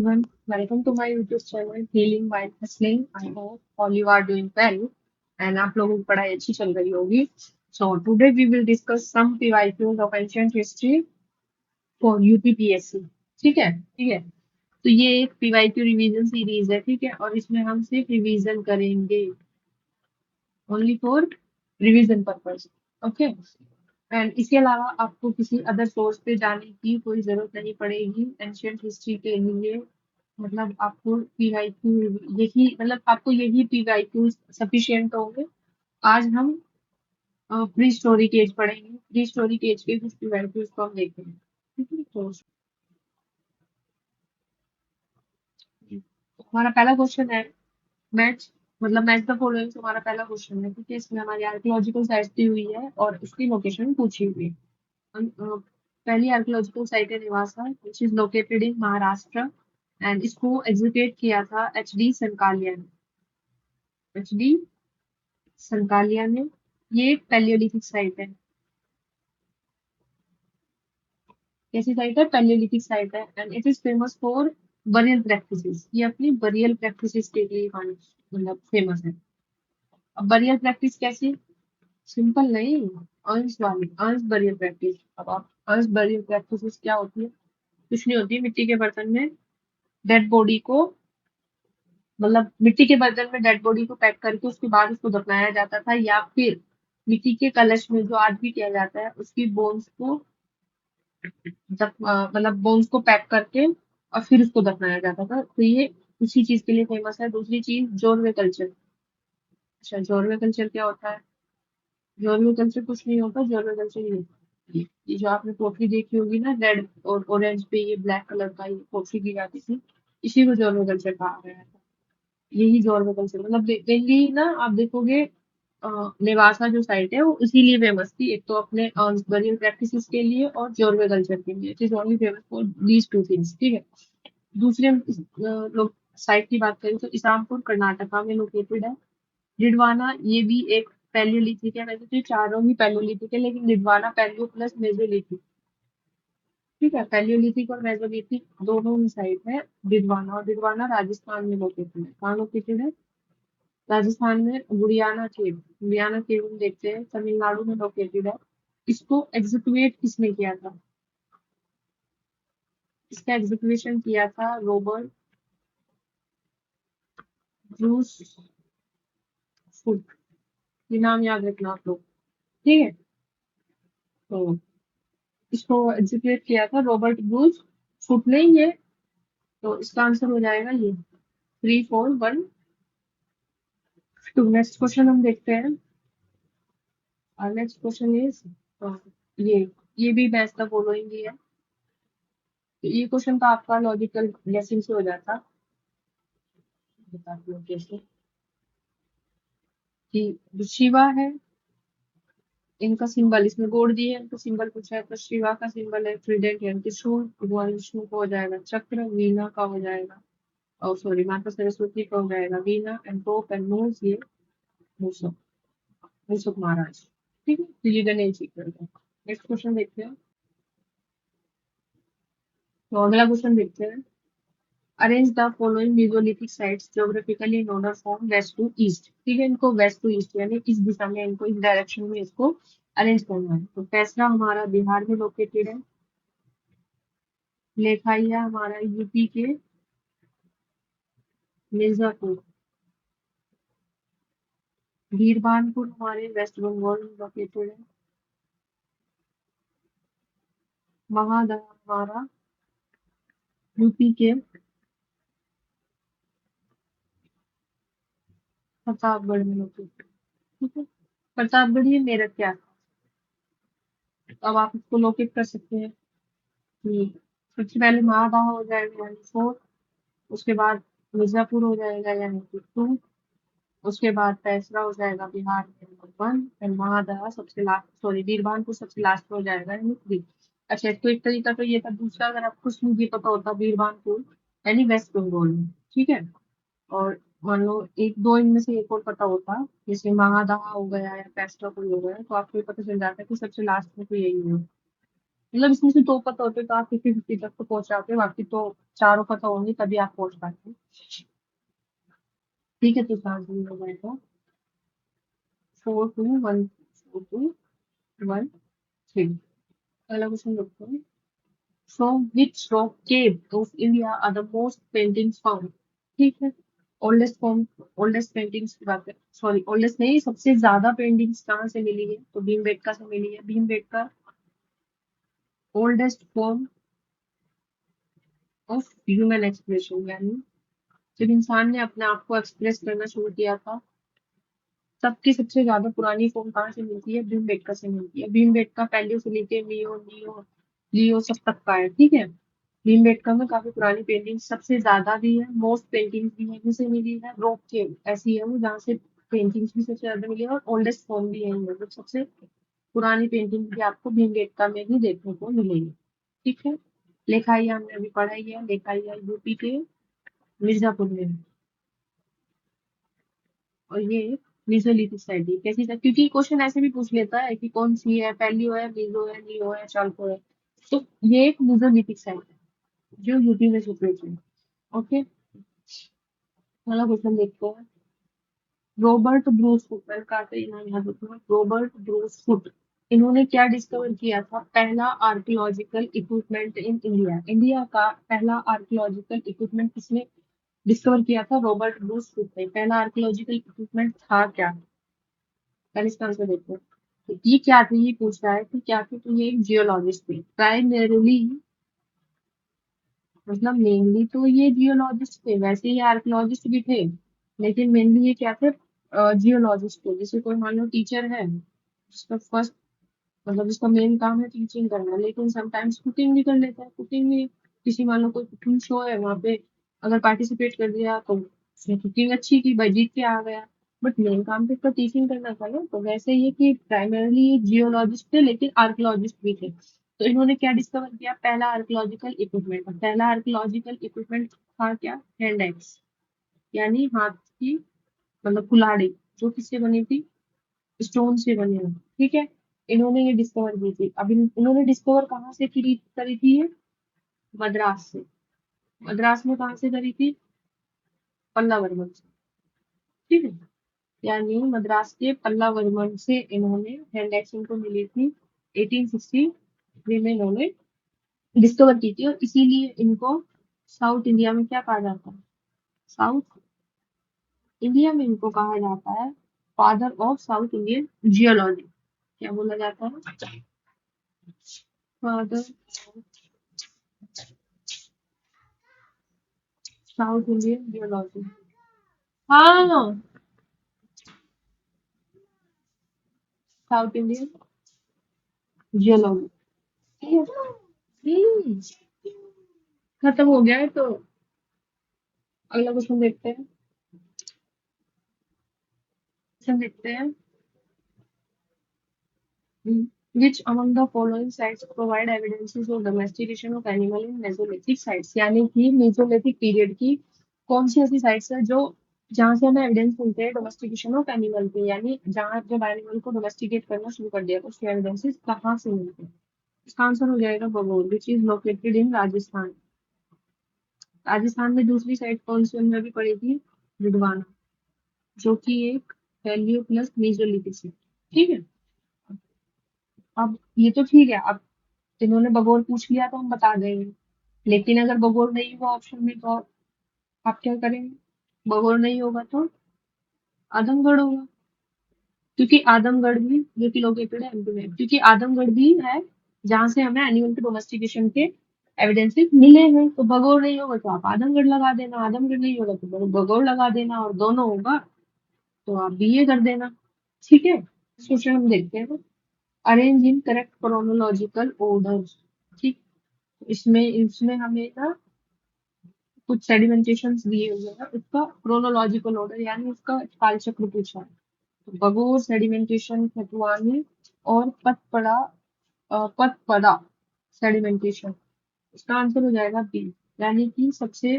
Everyone, welcome to my YouTube channel Healing While Hustling. I hope all you are doing well and आप लोगों की पढ़ाई अच्छी चल रही होगी. So today we will discuss some PYQs of ancient history for UPPSC. ठीक है. तो ये एक PYQ रिवीजन सीरीज है, ठीक है, और इसमें हम सिर्फ रिवीजन करेंगे, only for revision purpose. Okay. And इसके अलावा आपको किसी अदर सोर्स पे जाने की कोई जरूरत नहीं पड़ेगी एंशियंट हिस्ट्री के लिए. मतलब आपको पीवाईक्यू यही मतलब आपको यही पीवाईक्यू सफिशिएंट होंगे. आज हम प्री स्टोरी केज पढ़ेंगे. प्री स्टोरी केज के कुछ पीवाईक्यूज को हम देखेंगे. ठीक है. तो हमारा पहला क्वेश्चन है मैच मतलब मैच द फॉलोइंग. हमारा पहला क्वेश्चन है, ठीक है. इसमें हमारी आर्कियोलॉजिकल साइट दी हुई है और उसकी लोकेशन पूछी हुई है. पहली आर्कियोलॉजिकल साइट है Nevasa, which is located in Maharashtra. And इसको एग्जीक्यूट किया था एच डी संकालिया ने. एच डी संकालिया ने. ये पैलियोलिथिक साइट है. कैसी साइट है? पैलियोलिथिक साइट है. And it is famous for burial practices. ये अपनी बरियल प्रैक्टिसेस के लिए मतलब फेमस है. अब बरियल प्रैक्टिस कैसी? सिंपल नहीं, अंश वाली अंश बरियल प्रैक्टिस. अब आप अंश बरियल प्रैक्टिस क्या होती है? कुछ नहीं होती. मिट्टी के बर्तन में डेड बॉडी को मतलब मिट्टी के बर्तन में डेड बॉडी को पैक करके उसके बाद उसको दफनाया जाता था, या फिर मिट्टी के कलश में जो आज भी किया जाता है उसकी बोन्स को मतलब बोन्स को पैक करके और फिर उसको दफनाया जाता था. तो ये उसी चीज के लिए फेमस है. दूसरी चीज जोरवे कल्चर. अच्छा, जोरवे कल्चर क्या होता है? जोरवे कल्चर कुछ नहीं होता. जोरवे कल्चर ये जो आपने पोटली देखी होगी ना, रेड और ऑरेंज पे ये ब्लैक कलर का ये पोटली की जाती थी, इसी को जोरवे कल्चर कहा गया है. यही जोरवे कल्चर मतलब मेनली ना आप देखोगे नेवासा जो साइट है वो इसीलिए फेमस थी. एक तो अपने बरियल प्रैक्टिसेस के लिए और जोरवे कल्चर के लिए. It is only famous for these two things. ठीक है. दूसरे हम लोग साइट की बात करें तो इस्लामपुर कर्नाटका में लोकेटेड है. डिडवाना ये भी एक पैलियोलिथिक है. वैसे तो ये चारों ही पैलियोलिथिक है, लेकिन डिडवाना पैलियो प्लस मेसोलिथिक. ठीक है. पैलियोलिथिक और मेसोलिथिक दोनों ही साइट है डिडवाना. और डिडवाना राजस्थान में लोकेटेड है. कहाँ लोकेटेड है? राजस्थान में गुड़ियाना केव. गुड़ियाना केव हम देखते हैं तमिलनाडु में लोकेटेड है. इसको एग्जीक्यूट किसने किया था? इसका एग्जीक्यूशन किया था रॉबर्ट ब्रूस फुट. ये नाम याद रखना आप लोग. ठीक है. तो इसको एग्जीक्यूट किया था रॉबर्ट ब्रूस फुट ने. ये तो इसका आंसर हो जाएगा ये 3 4 1 2. नेक्स्ट क्वेश्चन हम देखते हैं. और नेक्स्ट क्वेश्चन इज ये ये भी मैच द फॉलोइंग ही है. तो ये क्वेश्चन तो आपका लॉजिकल गेसिंग से हो जाता. बताती हूँ कैसे. कि जो शिवा है इनका सिंबल इसमें गोड़ दिए हैं, इनका सिंबल पूछा है. तो शिवा का सिंबल है ट्रिडेंट यानी त्रिशूल. भगवान विष्णु का हो जाएगा चक्र. वीणा का हो जाएगा और सॉरी माता सरस्वती का हो जाएगा वीणा. एंड टॉप एंड नोज ये मूसक मूसक महाराज. ठीक है. तो ये गणेश जी का. नेक्स्ट क्वेश्चन देखते हैं. तो अगला क्वेश्चन देखते हैं. Arrange the following Mesolithic sites geographically in order from west to east. ठीक है. इनको वेस्ट टू ईस्ट यानी इस दिशा में, इनको इस डायरेक्शन में इसको अरेंज करना है. तो पैसरा हमारा बिहार में लोकेटेड है. लेखाइया हमारा यूपी के मिर्जापुर. बीरबानपुर हमारे वेस्ट बंगाल में लोकेटेड है. महादह हमारा यूपी के प्रतापगढ़ में लोकेटेड. ठीक है. प्रतापगढ़ ये मेरठ के आसपास. अब आप इसको लोकेट कर सकते हैं कि सबसे पहले महादह हो जाएगा यानी 4. उसके बाद मिर्जापुर हो जाएगा यानी कि 2. उसके बाद पैसरा हो जाएगा बिहार में नंबर 1. एंड महादहा सबसे लास्ट सॉरी बीरबानपुर सबसे लास्ट में हो जाएगा यानी 3. अच्छा, तो एक तरीका तो ये था. दूसरा अगर आपको कुछ नहीं पता होता बीरबानपुर यानी वेस्ट बंगाल में. ठीक है. और मान लो एक दो इनमें से एक और पता होता जैसे महादहा हो गया या पैसरापुर हो गया, तो आपको ये पता चल जाता है कि सबसे लास्ट में तो यही है. मतलब इसमें से दो पता होते तो आप 50-50 तक तो पहुंच जाते, बाकी तो चारों पता होंगे तभी आप पहुंच पाते। ठीक है, तो चार्जिंग हो जाएगा 42141 3। अगला क्वेश्चन देखते हैं। From which rock cave of India are the most paintings found. ठीक है, ओल्डेस्ट फॉर्म, ओल्डेस्ट पेंटिंग्स की बात है, सॉरी ओल्डेस्ट नहीं, सबसे ज्यादा पेंटिंग्स कहाँ से मिली है, तो भीमबेटका से मिली है। Bhimbetka oldest form of human expression, यानी जब इंसान ने अपने आप को एक्सप्रेस करना शुरू किया था, तब की सबसे ज्यादा पुरानी फॉर्म कहाँ से मिलती है, भीमबेटका से मिलती है। भीमबेटका पैलियो से लेके मियो नियो लियो सब तक का है। ठीक है, भीमबेटका में काफी पुरानी पेंटिंग सबसे ज्यादा भी है, मोस्ट पेंटिंग्स भी है, जिसे मिली है रॉक केव ऐसी है वो जहाँ से पेंटिंग्स भी सबसे ज्यादा मिली है, और ओल्डेस्ट फॉर्म भी है, मतलब सबसे पुरानी पेंटिंग भी आपको भीमबेटका में ही देखने को मिलेगी। ठीक है, लेखाई हमने अभी पढ़ा ही है, लेखाई यूपी के मिर्जापुर में है। और ये मेसोलिथिक साइड है कैसी था, क्योंकि क्वेश्चन ऐसे भी पूछ लेता है कि कौन सी है, पैलियो है, मीजो है, नियो है, चालको है। तो ये एक मेसोलिथिक साइड है जो यूपी में सिचुएट है। ओके, अगला क्वेश्चन देखते हैं। रॉबर्ट ब्रूस फुट, मैंने कहा था ये नाम याद रखना, रॉबर्ट ब्रूस फुट। इन्होंने क्या डिस्कवर किया था, पहला archaeological equipment in India. India का पहला आर्कियोलॉजिकल इक्विपमेंट किसने डिस्कवर किया था, रॉबर्ट ब्रूस फुट ने। पहला आर्कियोलॉजिकल इक्विपमेंट था क्या, पहले इसका आंसर देखो। तो ये क्या थे, ये पूछ रहा है कि क्या थे, तो ये एक जियोलॉजिस्ट थे प्राइमरीली, मतलब मेनली तो ये जियोलॉजिस्ट थे, वैसे ये आर्कियोलॉजिस्ट भी थे, लेकिन मेनली ये क्या थे, जियोलॉजिस्ट थे। जैसे कोई मान लो टीचर है, जिसका फर्स्ट, मतलब जिसका मेन काम है टीचिंग करना, लेकिन समटाइम्स कुकिंग भी कर लेता है। कुकिंग भी, किसी मान लो कोई कुकिंग शो है, वहां पे अगर पार्टिसिपेट कर दिया तो उसने कुकिंग अच्छी की, भाई जीत के आ गया, बट मेन काम तो इसका टीचिंग करना था ना। तो वैसे ये कि प्राइमरली जियोलॉजिस्ट थे लेकिन आर्कियोलॉजिस्ट भी थे। तो इन्होंने क्या डिस्कवर किया, पहला आर्कियोलॉजिकल इक्विपमेंट, पहला आर्कियोलॉजिकल इक्विपमेंट था क्या, हैंड एक्स, यानी हाथ की, मतलब कुल्हाड़ी, जो किससे बनी थी, स्टोन से बने हैं। ठीक है, इन्होंने ये डिस्कवर की थी। अब इन्होंने डिस्कवर कहाँ से करी थी ये, मद्रास से। मद्रास में कहाँ से करी थी, पल्लावर्मन से। ठीक है, यानी मद्रास के पल्लावर्मन से इन्होंने हैंड एक्स इनको मिली थी 1863 में, इन्होंने डिस्कवर की थी, और इसीलिए इनको साउथ इंडिया में क्या कहा जाता है, साउथ इंडिया में इनको कहा जाता है father of south Indian geology. क्या बोला जाता है, फादर साउथ इंडियन जियोलॉजी। हाँ, साउथ इंडियन जियोलॉजी। ठीक है, हम्म, खत्म हो गया है तो अगला क्वेश्चन देखते हैं। क्वेश्चन देखते हैं। Which among the following sites provide evidences of domestication of animal in Mesolithic sites, यानी कि मेसोलिथिक पीरियड की कौन सी ऐसी साइट्स है जो, जहाँ से हमें एविडेंस मिलते हैं डोमेस्टिकेशन ऑफ एनिमल के, यानी जहाँ जब एनिमल को डोमेस्टिकेट करना शुरू कर दिया तो उसके एविडेंसेस कहाँ से मिलते हैं। इसका आंसर हो जाएगा Bagor, which is located in Rajasthan. Rajasthan में दूसरी साइट कौन सी हमने अभी पढ़ी थी, बुडवाना, जो कि एक पैलियो प्लस मेसोलिथिक है। ठीक है, अब ये तो ठीक है, अब इन्होंने बगौर पूछ लिया तो हम बता देंगे, लेकिन अगर बगौर नहीं हुआ ऑप्शन में तो आप क्या करेंगे, बगौर नहीं होगा तो आदमगढ़ होगा, क्योंकि आदमगढ़ भी जो कि लोकेटेड है एमपी में, क्योंकि आदमगढ़ भी है जहां से हमें एनिमल के डोमेस्टिकेशन के एविडेंसेस मिले हैं। तो बगौर नहीं होगा तो आप आदमगढ़ लगा देना, आदमगढ़ नहीं होगा तो बगौर लगा देना, और दोनों होगा तो आप बी ए कर देना। ठीक है, क्वेश्चन हम देखते हैं। Arrange in correct chronological order. ठीक, इसमें इसमें हमें ना कुछ सेडिमेंटेशन दिए हुए हैं, उसका क्रोनोलॉजिकल ऑर्डर यानी उसका कालचक्र पूछा है। तो बगोर सेडिमेंटेशन, खतवानी और पतपड़ा सेडिमेंटेशन, इसका आंसर हो जाएगा बी, यानी कि सबसे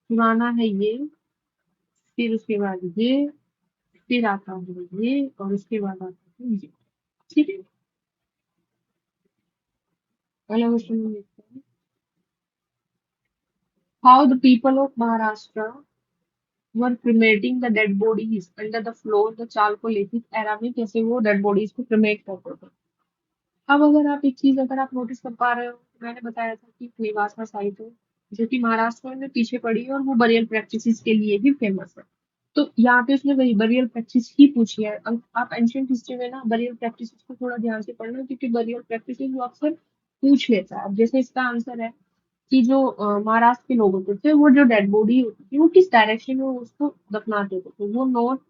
पुराना है ये, फिर उसके बाद ये, फिर आता है ये, और उसके बाद आता है ये। ठीक है, अगला क्वेश्चन में देखते हैं, how the people of Maharashtra were cremating the dead bodies under the floor the chalcolithic era में कैसे वो डेड बॉडीज को क्रिमेट करते थे। अब अगर आप एक चीज अगर आप नोटिस कर पा रहे हो, मैंने बताया था कि मेवात का साइट है जो कि महाराष्ट्र में पीछे पड़ी है और वो बरियल प्रैक्टिसेस के लिए ही फेमस है। तो यहाँ पे उसने वही बरियल प्रैक्टिस ही पूछी है। अब आप एंशियंट हिस्ट्री में ना बरियल प्रैक्टिस को थोड़ा ध्यान से पढ़ना, क्योंकि बरियल प्रैक्टिस वो अक्सर पूछ लेता है। अब जैसे इसका आंसर है कि जो महाराष्ट्र के लोग होते थे वो जो डेड बॉडी होती थी वो किस डायरेक्शन में उसको दफनाते थे, तो वो नॉर्थ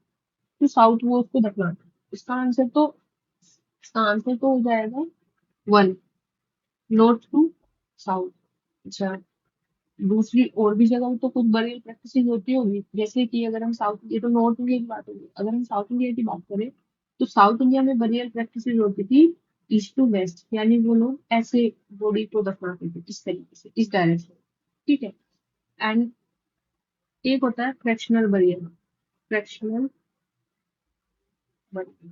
टू साउथ वो उसको दफनाते थे। इसका आंसर तो हो जाएगा वन, नॉर्थ टू साउथ। अच्छा, दूसरी और भी जगह तो कुछ बड़ी प्रैक्टिस होती होगी, जैसे कि अगर हम साउथ, ये तो नॉर्थ इंडिया की बात होगी, अगर हम साउथ इंडिया की बात करें तो साउथ इंडिया में बरियल प्रैक्टिस होती थी ईस्ट टू वेस्ट, यानी वो लोग ऐसे बॉडी को दफनाते थे इस तरीके से, इस डायरेक्शन। ठीक है। एंड एक होता है fractional burial. Fractional burial,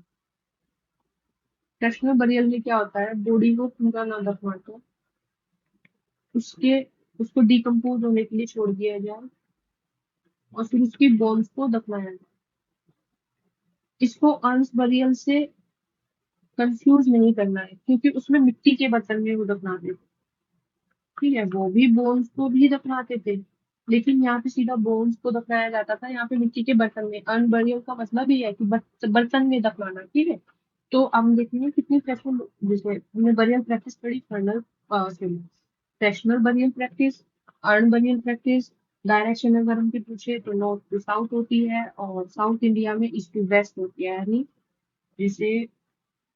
fractional burial में क्या होता है, बॉडी को पूरा ना दफना कर उसके उसको डिकम्पोज होने के लिए छोड़ दिया जाए और फिर उसकी बोन्स को दफनाया जाए। इसको अर्न्स बरियल से कंफ्यूज नहीं करना है, क्योंकि उसमें मिट्टी के बर्तन में वो दफनाते थे। ठीक है, वो भी बोन्स को भी दफनाते थे, लेकिन यहाँ पे सीधा बोन्स को दफनाया जाता था, यहाँ पे मिट्टी के बर्तन में। अर्न बरियल का मतलब ही है कि बर्तन में दफनाना। ठीक है। तो हम देखेंगे कितनी फ्रैक्शनल, जैसे हमने बरियल प्रैक्टिस पढ़ी, funeral fractional burial practice, urn burial practice. Direction अगर हमसे पूछे तो नॉर्थ टू साउथ होती है और साउथ इंडिया में ईस्ट टू वेस्ट होती है, यानी जैसे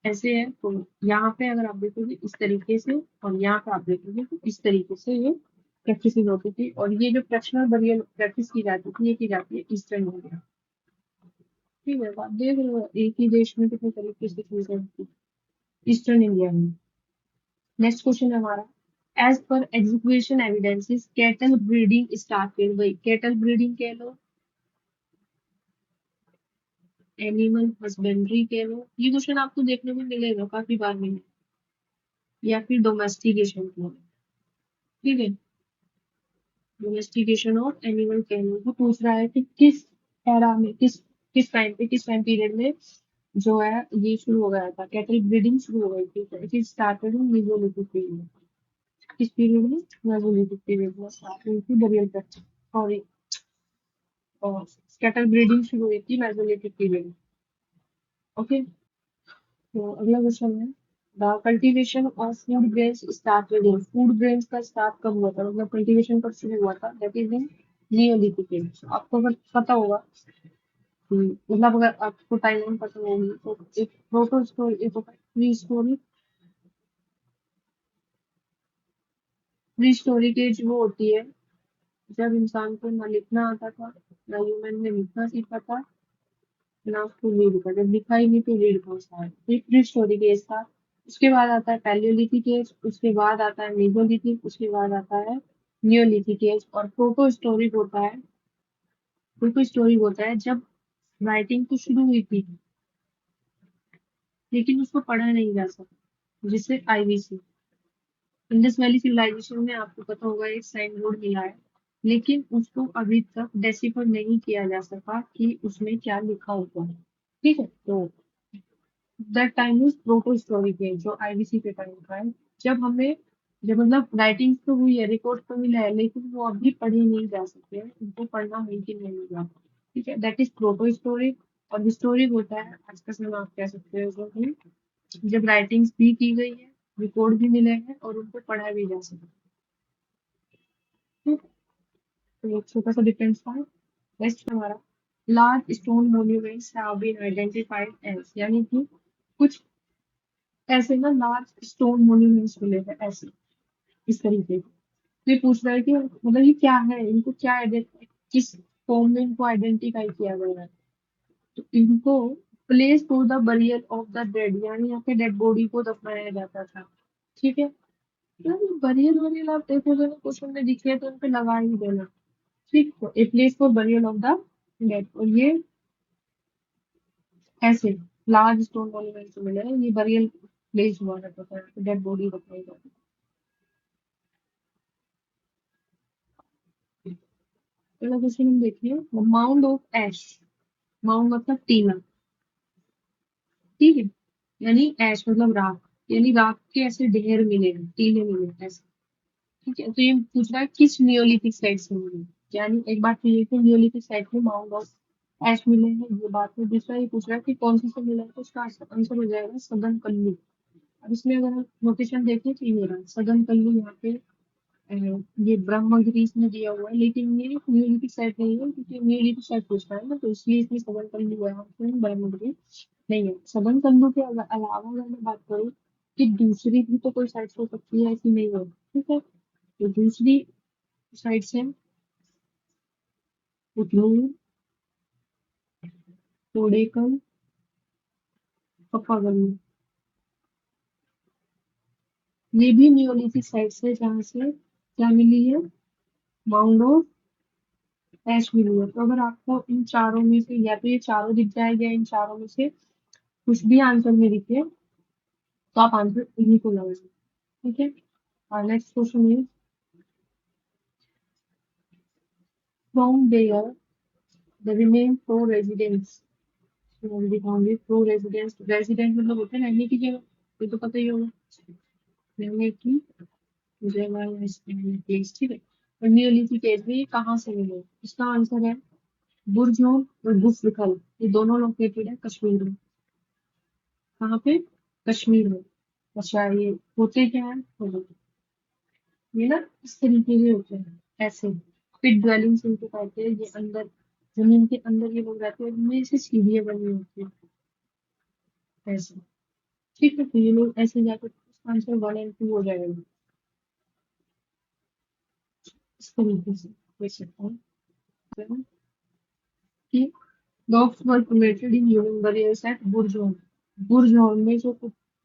ऐसे है। तो यहाँ पे अगर आप देखोगे इस तरीके से और यहाँ पे आप देखोगे तो इस तरीके से ये प्रैक्टिस होती थी। और ये जो फ्रैक्शनल बरियल प्रैक्टिस की जाती थी ये की जाती है ईस्टर्न इंडिया। ठीक है, तो आप देख लो एक ही देश में कितने तरीके से चीजें होती ईस्टर्न इंडिया में। नेक्स्ट क्वेश्चन है हमारा, एज पर execution evidences cattle breeding started, वही कैटल ब्रीडिंग कह लो, एनिमल हस्बेंड्री कह लो, ये क्वेश्चन आपको देखने को मिलेगा काफी बार में, या फिर डोमेस्टिकेशन कह लो। ठीक है, इन्वेस्टिगेशन ऑफ एनिमल कैनल को पूछ रहा है कि किस एरा में, किस टाइम पीरियड में जो है ये शुरू हो गया था, कैटल ब्रीडिंग शुरू हो गई थी। It is started in Mesolithic period. किस पीरियड में? मेसोलिथिक पीरियड में स्टार्ट हुई थी burial practice, sorry, cattle breeding शुरू हुई थी मेसोलिथिक पीरियड में। ओके, तो अगला क्वेश्चन है, the cultivation of food grains started in, food grains का स्टार्ट कब हुआ था, मतलब कल्टीवेशन कब शुरू हुआ था, that is in Neolithic age. आपको अगर पता होगा, मतलब अगर आपको टाइमलाइन पता होगी तो एक प्रोटो स्टोरी, एक प्री स्टोरी, प्री स्टोरी की एज वो होती है जब इंसान को ना लिखना आता था, ना ह्यूमन ने लिखना सीखा था, ना उसको रीड का, जब लिखा ही नहीं तो रीड कौन सा है, तो प्री स्टोरी एज था। उसके बाद आता है पैलियोलिथिक एज, उसके बाद आता है मेसोलिथिक, उसके बाद आता है नियोलिथिक एज। और प्रोटो स्टोरी होता है जब राइटिंग तो शुरू हुई थी लेकिन उसको पढ़ा नहीं जा सका, जिसे आईवीसी, इंडस वैली सिविलाइजेशन में आपको पता होगा एक साइन बोर्ड मिला है, लेकिन उसको अभी तक डेसिफर नहीं किया जा सका कि उसमें क्या लिखा हुआ है। ठीक है, तो that time is proto story के, जो आईवीसी के टाइम का है, जब हमें, जब मतलब राइटिंग्स तो हुई है, रिकॉर्ड तो मिला है, लेकिन वो अभी पढ़े नहीं जा सकते हैं, उनको पढ़ना मुमकिन नहीं होगा। ठीक है, दैट इज प्रोटो स्टोरी। और हिस्टोरिक होता है आज का समय, आप कह सकते हो जो कि जब राइटिंग्स भी की गई है, रिकॉर्ड भी मिले हैं और उनको पढ़ा भी जा सकता है। तो एक छोटा सा डिफरेंस था। नेक्स्ट हमारा, large stone monuments have been identified as, यानी कि कुछ ऐसे ना लार्ज स्टोन मॉन्यूमेंट्स मिले हैं ऐसे, इस तरीके के। तो ये पूछ रहा है कि मतलब ये क्या है, इनको क्या किस फॉर्म में इनको आइडेंटिफाई किया गया है। तो इनको place for the burial of the dead, यानी यहाँ पे डेड बॉडी को दफनाया जाता था। ठीक है, तो बरियल वरियल आप देखोगे ना क्वेश्चन में दिखे तो उन पे लगा ही देना। ठीक, तो a place for burial of the dead, और ये ऐसे लार्ज स्टोन मॉन्यूमेंट से मिले हैं, ये बरियल प्लेस हुआ करता था, डेड बॉडी रखने का। पहला क्वेश्चन हम देखिए, माउंड ऑफ एश। माउंड मतलब टीला, ठीक है, यानी ऐश मतलब राख, यानी राख के ऐसे ढेर मिले हैं, टीले मिले हैं ऐसे। ठीक है, तो ये पूछ रहा है किस नियोलिथिक साइट से मिले, यानी एक बात तो ये कि नियोलिथिक साइट में माउंट ऑफ ऐश मिले हैं, ये बात है। दूसरा ये पूछ रहा है कि कौन सी से मिला है, तो इसका आंसर हो जाएगा सदन कल्लू। अब इसमें अगर हम नोटेशन देखें तो ये हो रहा है सदन कल्लू, यहाँ पे अ, ये ब्रह्मगिरी इसमें दिया हुआ है, लेकिन ये नियोलिथिक साइट नहीं है, क्योंकि नियोलिथिक साइट पूछ रहा है ना, तो इसलिए इसमें सदन कल्लू है, यहाँ ब्रह्मगिरी नहीं है। सबन संधू के अलावा अगर मैं बात करूँ कि दूसरी भी तो कोई साइट्स हो सकती है, ऐसी नहीं है, ठीक है, तो दूसरी साइट्स है उतनूर, कोडेकल, पप्पागल्लू। ये भी नियोलिथिक साइट्स है जहाँ से क्या मिली है, माउंट ऑफ ऐश मिली है। तो अगर आपको इन चारों में से या तो ये चारों दिख जाएगा, इन चारों में से कुछ भी आंसर में दिखे, तो आप आंसर इन्हीं को लगाएंगे, ठीक है। और next question is, from there the remain for residents. दिखाऊंगी प्रो रेजिडेंस, रेजिडेंट मतलब होता है रहने की जगह, ये तो पता ही होगा, रहने की जगह या प्लेस, ठीक है। और नियोलिथिक एज में ये कहाँ से मिले, इसका आंसर है बुरजोन और गुफलिकल, ये दोनों लोकेटेड है कश्मीर में। कहाँ पे, कश्मीर में। अच्छा ये होते क्या है, तो ये ना इस तरीके के होते हैं ऐसे, पिट ड्वेलिंग्स इनको कहते हैं, ये अंदर जमीन के अंदर ये लोग रहते हैं, इनमें से सीढ़ियां बनी होती है ऐसे, ठीक है। तो ये लोग ऐसे जाकर आंसर 1 और 2 हो जाएगा इस तरीके से, देख सकते हैं कि dogs were cremated in human burials at बुरजोन। बुरजोन में जो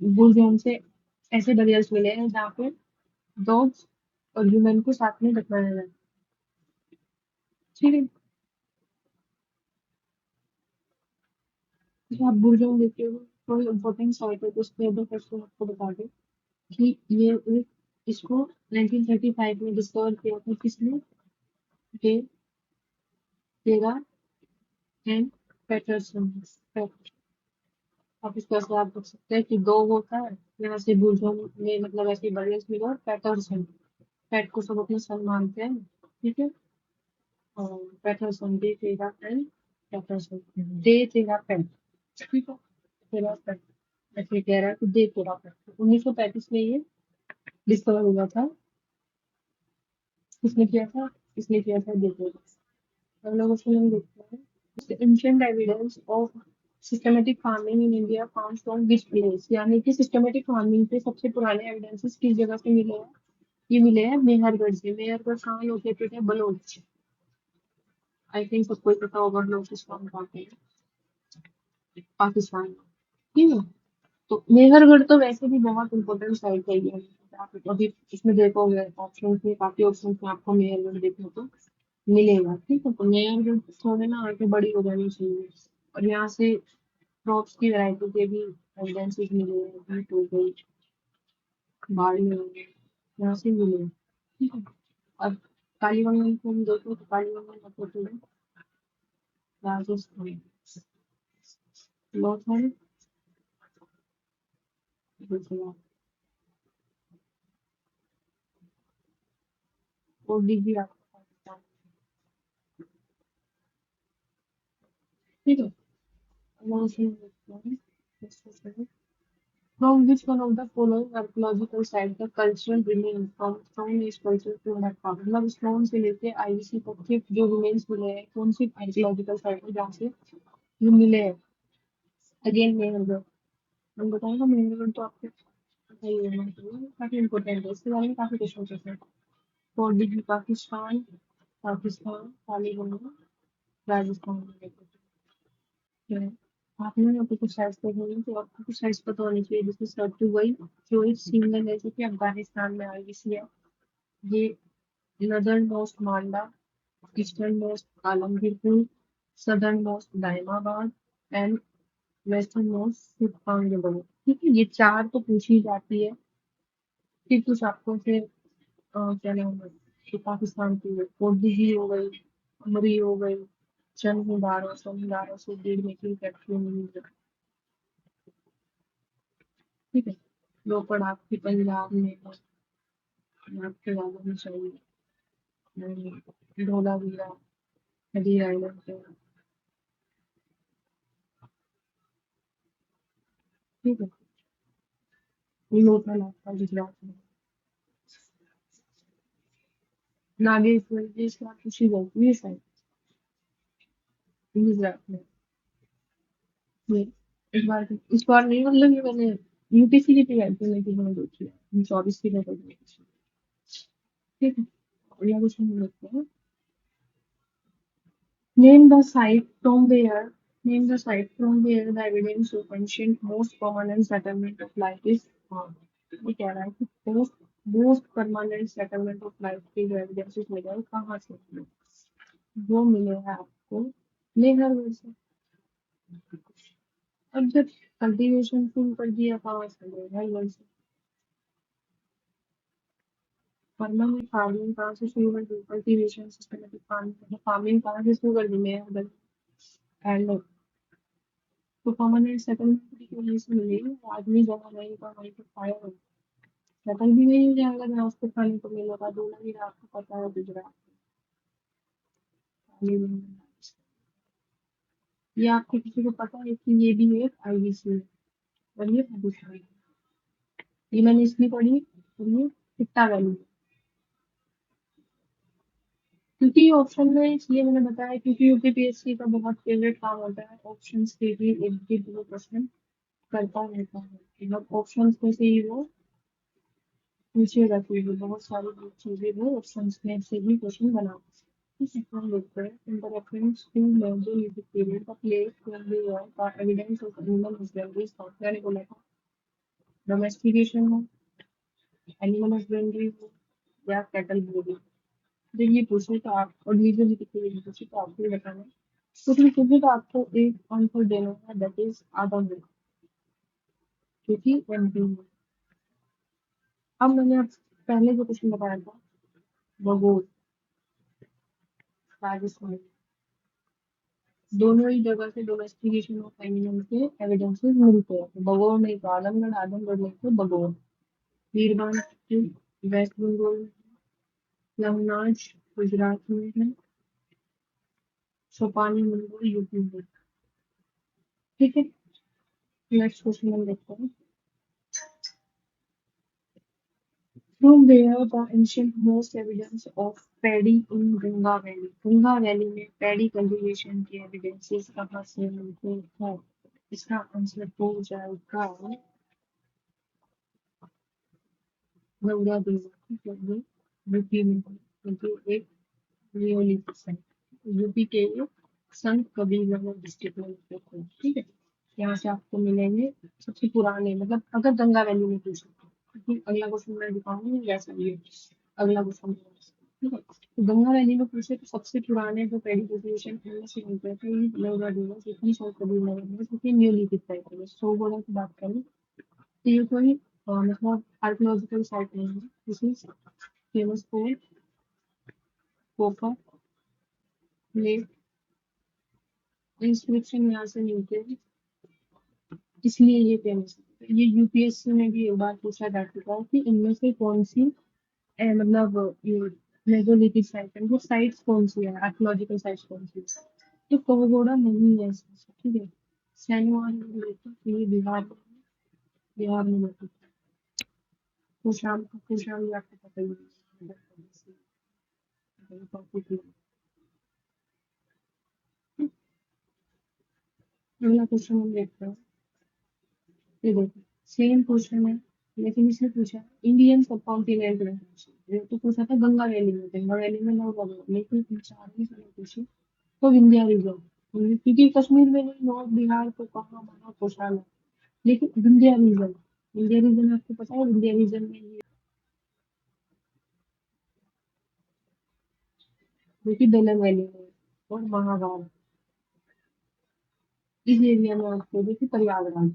बुरजोन से ऐसे बरियल्स मिले हैं जहाँ पे डॉग्स और ह्यूमन को साथ में दफनाया जाए, ठीक है। तो आप बुरजोन देखते हो, कोई इम्पोर्टेंट साइट है, तो उसके अंदर क्वेश्चन आपको बता दें कि ये इसको 1935 में डिस्कवर किया था किसने, टेरा एंड पैटरसन। आप इसको ऐसे आप देख सकते हैं कि दो होता है, यहाँ से बुर्जों में मतलब ऐसे बरियल्स मिले, और पैटरसन, पैट को सब अपना सन मानते हैं, ठीक है। और पैटरसन, डे तेरा एंड पैटरसन, डे तेरा पैट, ठीक है, तेरा पैट, ऐसे कह रहा है कि डे तेरा पैट। 1935 में ये डिस्कवर हुआ था, किसने किया था, किसने किया था, डे तेरा। हम लोग उसमें हम देखते हैं ancient evidence of systematic farming in India found from which place, यानी कि सिस्टमेटिक फार्मिंग के सबसे पुराने एविडेंसेस किस जगह से मिले हैं, ये मिले हैं मेहरगढ़ से। मेहरगढ़ कहाँ लोकेटेड है, बलोच, आई थिंक सबको ही पता होगा बलोचिस्तान कहाँ पे है, पाकिस्तान में, ठीक है। तो मेहरगढ़ तो वैसे भी बहुत इंपॉर्टेंट साइट है ये, आप अभी इसमें देखोगे ऑप्शन में, काफी ऑप्शन में आपको मेहरगढ़ देखने को मिलेगा, ठीक है। तो मेहरगढ़ थोड़े ना आगे बड़ी हो जानी चाहिए, और यहाँ से क्रॉप्स की वैरायटी के भी एविडेंसेस मिले हैं, बीट हो गई, बाड़ी हो गई, यहाँ से मिले हैं, ठीक है। अब कालीबंगन को हम देखो तो कालीबंगन लोकेटेड है राजस्थान, बहुत है गुजरात, और भी आपको पाकिस्तान, ठीक है। अब हम उसमें देखते हैं, from which one of the following archaeological sites the cultural remains from stone age culture to Harappa, मतलब स्टोन से लेके आईवीसी तक के जो रिमेन्स मिले हैं, कौन सी आर्कियोलॉजिकल साइट है जहाँ से ये मिले हैं। अगेन मेहरगढ़, हम बताएंगे मेहरगढ़ तो आपको पता ही होना चाहिए, काफी इंपॉर्टेंट है, इसके बारे में काफी क्वेश्चन पूछे हैं। फोर्ट डिग्री पाकिस्तान, पाकिस्तान, कालीबंगन, राजस्थान में है। आपने यहाँ पे कुछ साइट्स देखी होंगी, तो आपको कुछ साइट्स पता होनी चाहिए, जैसे सर्च वही जो एक सिंगल है जो कि अफगानिस्तान में आईवीसी है, ये northern most Manda, eastern most Alamgirpur, southern most Daimabad and western most Surpangarh, ठीक है। ये चार तो पूछी जाती है, फिर कुछ आपको फिर क्या नाम है, तो पाकिस्तान की कोटदीजी हो गई, अमरी हो गई, चंद मुदारों से डेढ़ मेकिंग फैक्ट्री में। ठीक है। रोपड़ आपकी पंजाब में है, आपके वालों में चाहिए। धोलावीरा नदी आइलैंड पे है। ठीक है। लोथल आपका गुजरात में। नागेश्वर जी इसका खुशी गई ये साइड गुजरात में। ये इस बार नहीं, मतलब ये मैंने यूपीसी की तैयारी की, लेकिन मैंने देखी है 24 की नजर में। ठीक है। बढ़िया क्वेश्चन देखते हैं। Name the site from where Name the site from where the evidence of ancient most permanent settlement of life is found. ये कह रहा है कि most permanent settlement of life के जो evidences मिले हैं कहाँ से मिले? वो मिले हैं आपको मेहरगढ़ से। अब जब कल्टीवेशन शुरू कर दिया कहाँ से? मेहरगढ़ से। परमानेंट फार्मिंग कहाँ से शुरू कर दी? कल्टीवेशन सिस्टमेटिक फार्मिंग कहाँ से शुरू कर दी? मेहरगढ़। एंड तो परमानेंट सेटलमेंट की वजह से मिलेगी, आदमी जहाँ रहेगा वहीं पे पाएगा। सेटल भी नहीं हो जाएगा जहाँ उसको खाने को मिलेगा। धोलावीरा भी आपको पता है गुजरात में। ये आपको किसी को पता है कि ये भी एक आईवीसी है और ये प्रदूषण है? ये मैंने इसलिए पढ़ी और ये कितना वैल्यू है, क्योंकि ऑप्शन में इसलिए मैंने बताया क्योंकि यूपीपीएससी का बहुत फेवरेट काम होता है ऑप्शन के भी एक भी दो क्वेश्चन करता रहता है। मतलब ऑप्शन में से ही वो पूछेगा कि वो बहुत सारी चीजें वो ऑप्शन में से ही क्वेश्चन बना। ठीक है, हम देखते हैं in the reference to major lithic period the place from the year का evidence of animal husbandry stop. मैंने बोला था डोमेस्टिकेशन हो, एनिमल हस्बेंड्री हो या कैटल ब्रीडिंग। जब ये पूछे तो आप और मेजर लिथिक पीरियड पूछे तो आपको ये बताना है। कुछ भी पूछे तो आपको एक आंसर देना है, दैट इज आधा मिनट, क्योंकि एमपी है। अब मैंने आप पहले जो क्वेश्चन बताया था बगोर राजस्थान, दोनों ही जगह से डोमेस्टिकेशन ऑफ एनिमल के एविडेंसेस मिलते हैं। तो बगौर नहीं तो आलमगढ़, आजमगढ़ नहीं तो बगौर। वीरबान वेस्ट बंगाल, यमुनाज गुजरात में है, सोपानी मंदिर यूपी में। ठीक है। नेक्स्ट क्वेश्चन हम देखते हैं। From where the ancient most evidence of paddy in Ganga Valley? Ganga valley में पैडी कल्टीवेशन के एविडेंसेस कहाँ से मिलते हैं? इसका आंसर हो जाएगा गंगा देवी यूपी में, क्योंकि एक नियोलिथिक साइट यूपी के संत कबीरनगर डिस्ट्रिक्ट में स्थित है। ठीक है। यहाँ से आपको मिलेंगे सबसे पुराने, मतलब अगर गंगा वैली में पूछे क्योंकि अगला क्वेश्चन मैं दिखाऊंगी वैसा भी है। अगला क्वेश्चन। ठीक है, तो गंगा वैली में पूछे तो सबसे पुराने जो पेडिफिकेशन इनमें से मिलते थे ये लोरा डिवर जितनी संत कबीरनगर में, क्योंकि न्यूलिथिक साइट है। सौ गोड़ा की बात करें तो ये कोई मतलब आर्कियोलॉजिकल साइट नहीं है। This is famous for copper plate inscription यहाँ से मिलते हैं, इसलिए ये फेमस है। ये यूपीएससी में भी एक बार पूछा जा चुका है कि इनमें से कौन सी मतलब ये मेसोलिथिक साइट है, वो साइट्स कौन सी है, आर्कियोलॉजिकल साइट्स कौन सी है। तो कवगोड़ा नहीं है इसमें से। ठीक है। सैनवान में लेते हैं, ये बिहार में लेते हैं। कुशाम भी आपको पता ही है। अगला क्वेश्चन हम देखते हैं। ये देखो सेम क्वेश्चन है, लेकिन इसने पूछा इंडियन सब कॉन्टिनेंट में। ये तो पूछा था गंगा वैली में, गंगा वैली में ना होगा, लेकिन पूछा आगे से पूछे तो विंध्या रीजन, क्योंकि कश्मीर में नहीं, नॉर्थ बिहार तो कहाँ महा खुशहाल है। लेकिन विंध्या रीजन, विंध्या रीजन आपको पता है, विंध्या रीजन में ये जो कि दलंग वैली में है, और महाभारत इस एरिया में आपको देखिए प्रयागराज।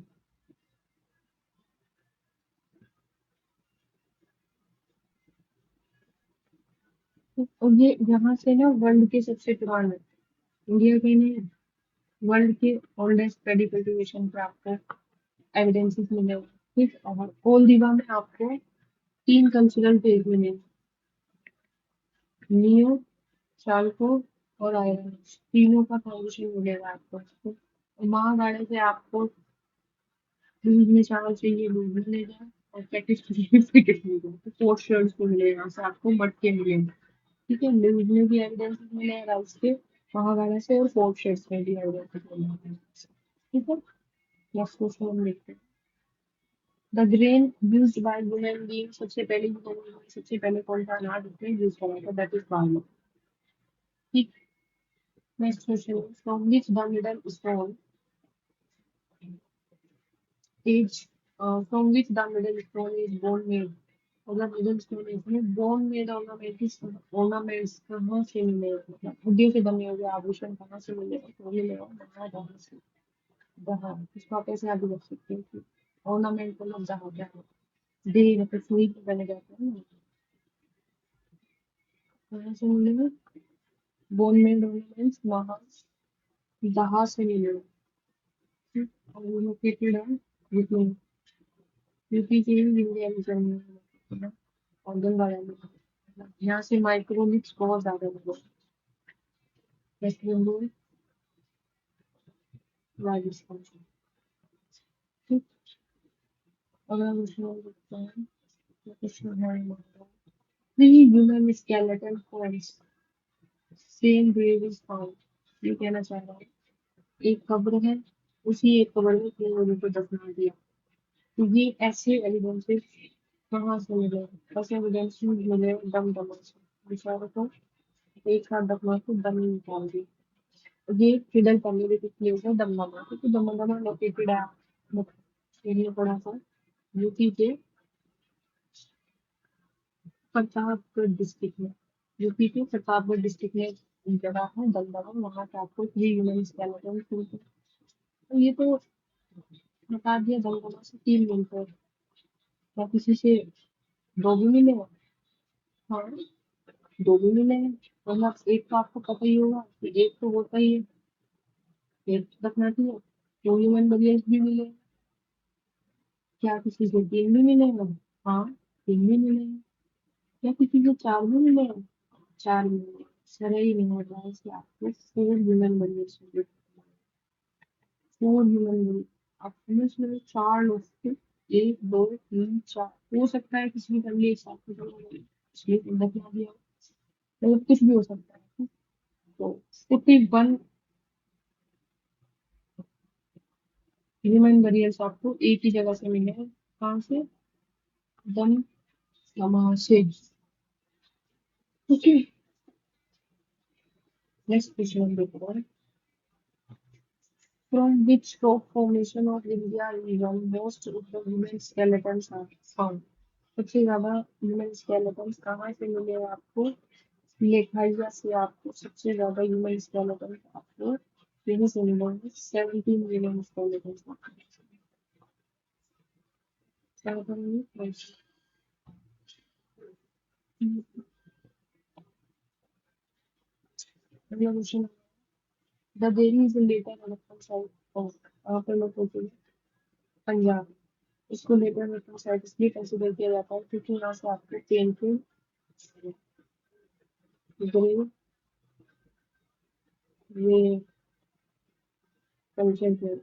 और ये यहाँ से ना वर्ल्ड के सबसे पुराने, इंडिया के नहीं, वर्ल्ड के ओल्डेस्ट पेडी कल्टीवेशन पे आपको एविडेंसेस मिले हुए हैं। ठीक, और ओल दीवा में आपको 3 कल्चरल पेज मिले, नियो, चालको और आयरन, तीनों का फाउंडेशन मिलेगा आपको। तो महागाड़े से आपको दूध में चावल चाहिए, दूध मिलेगा, और पैकेट चाहिए पैकेट मिलेगा, तो पोस्ट शर्ट्स को मिलेगा, से आपको मटके मिलेंगे। ठीक है, दूध में भी एविडेंसेस मिलेगा राइस के, महागाड़े से, और पोस्ट शर्ट्स में भी एविडेंसेस मिलेगा। ठीक है, नेक्स्ट क्वेश्चन हम देखते हैं। The grain used by women being, सबसे पहले कौन सा अनाज उसने यूज करा था, दैट इज बार्ली। ठीक, next question, from which the middle stone age, from which the middle stone is bone made, मतलब मिडल स्टोन एज में बोन मेड ऑर्नामेंट्स कहाँ से मिले, मतलब हड्डियों से बने हुए आभूषण कहाँ से मिले, तो मिलेगा वहाँ जहाँ से, जहाँ इसको आप ऐसे आगे रख सकते हैं कि ऑर्नामेंट मतलब जहाँ जहाँ दे मतलब सुई पे बने जाते हैं ना, कहाँ से मिलेगा, बोन मेड ऑर्नामेंट्स वहाँ जहाँ से मिले। और लोकेटेड है यूपी, यूपी के ही इंडिया में जम्मू और गंगाया में, यहाँ से माइक्रोलिप्स बहुत ज्यादा मिले, वेस्ट बंगाल, राजस्थान। ठीक, अगला क्वेश्चन देखते हैं, क्वेश्चन है three human skeleton forms same grave is found, ये कहना चाह रहा है एक कब्र है, उसी एक कब्र में 3 लोगों को दफना दिया, तो ये ऐसे एविडेंसेस कहाँ से मिले, ऐसे एविडेंस मिले दमदमा से, बेचारों को एक साथ दफना के दम निकाल दी। ये हिडन कम्युनिटी प्लेस है दमदमा, क्योंकि दमदमा लोकेटेड है एरिया थोड़ा सा यूपी के प्रतापगढ़ डिस्ट्रिक्ट में, यूपी के प्रतापगढ़ डिस्ट्रिक्ट में जगह है दमदमा, वहाँ पे आपको 3 ह्यूमन स्केलेटन मिलते हैं। तो ये तो बता दिया, दमदमा से 3 मिलते हैं, या किसी से 2 भी मिले हैं। हाँ, 2 भी मिले हैं, मतलब एक तो आपको पता ही होगा कि एक तो होता ही है, एक तो दफनाती है, 2 ह्यूमन बॉडीज भी मिले हैं। क्या किसी को 3 भी मिले हैं? हाँ, 3 भी मिले हैं। क्या किसी को 4 भी मिले हैं? 4 मिले हैं। सर ही नहीं हो रहा है इसलिए आपको 4 ह्यूमन बॉडीज, 4 ह्यूमन बॉडी, आप समझ लो 4 लोग थे, 1 2 3 4, हो सकता है किसी की फैमिली एक साथ में जमा हो, इसलिए दफना दिया, मतलब कुछ भी हो सकता है। तो 41 ह्यूमन बरियर्स आपको एक ही जगह से मिले हैं, कहाँ से, दम दमा से। ओके, नेक्स्ट क्वेश्चन देखो, from which rock formation of India region most of the human skeletons are found? सबसे ज्यादा ह्यूमन स्केलेटन्स कहाँ से मिले हैं आपको, लेखाइया से आपको सबसे ज्यादा ह्यूमन स्केलेटन्स आपको यहीं से मिलेंगे, 17 ह्यूमन स्केलेटन्स। अगला क्वेश्चन, द देरी is later Harappan site of, वहाँ पर लोग होते हैं पंजाब, इसको लेटर हड़प्पन साइट इसलिए कंसिडर किया जाता है क्योंकि यहाँ से आपको पेंटिंग ग्रेव ये कल्चर के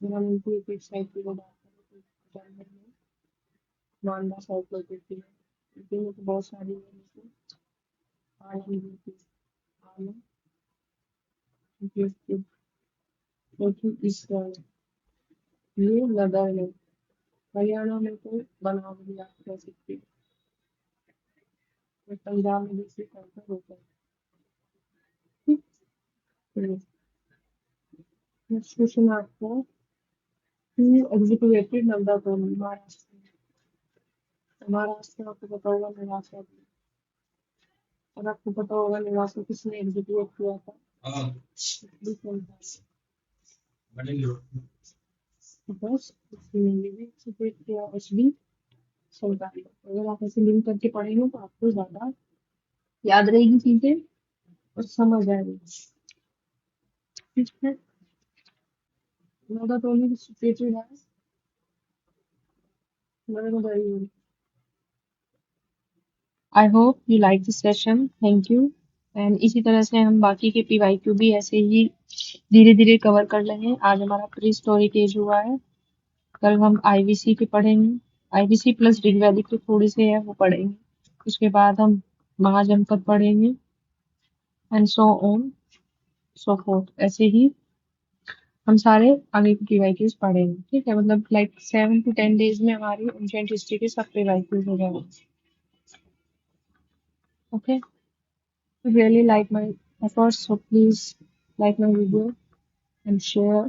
प्रधानमंत्री की साइट की बात करें तो जानवर में मांडा साइट लोकेटेड है, इसमें तो बहुत सारी है, जैसे आनंद की, आनंद की, क्योंकि इस ये लदर है, हरियाणा में तो बनावटी आप कह सकते हैं, तो पंजाब में जैसे कल्चर होता है। ठीक, नेक्स्ट क्वेश्चन आपको, हु एग्जीक्यूटिव नंदा तोनी, महाराष्ट्र, महाराष्ट्र आपको पता होगा निवासा, और आपको पता होगा निवासा किसने एग्जीक्यूट किया था, बस इसने ये भी एग्जीक्यूट किया, एचडी सही बात है। अगर आप ऐसे लिंक करके पढ़ेंगे तो आपको ज्यादा याद रहेगी चीजें और समझ आएगी। ठीक है। Now that only the situation has, I hope you like this session. Thank you. And इसी तरह से हम बाकी के पीवाईक्यू भी ऐसे ही धीरे धीरे कवर कर लेंगे। आज हमारा प्री स्टोरी एज हुआ है, कल हम आईवीसी के पढ़ेंगे। आईवीसी प्लस रिग वैली के थोड़े से है वो पढ़ेंगे। उसके बाद हम महाजनपद पढ़ेंगे and so on so fourth. ऐसे ही हम सारे आगे के पीवाईक्यूज पढ़ेंगे। ठीक है, मतलब लाइक 7 to 10 days में हमारी एंशिएंट हिस्ट्री के सब पीवाईक्यूज हो जाएंगे। Okay, really like my efforts, so please like my video and share,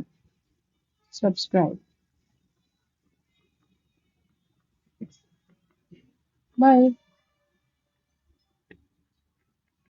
subscribe. Bye.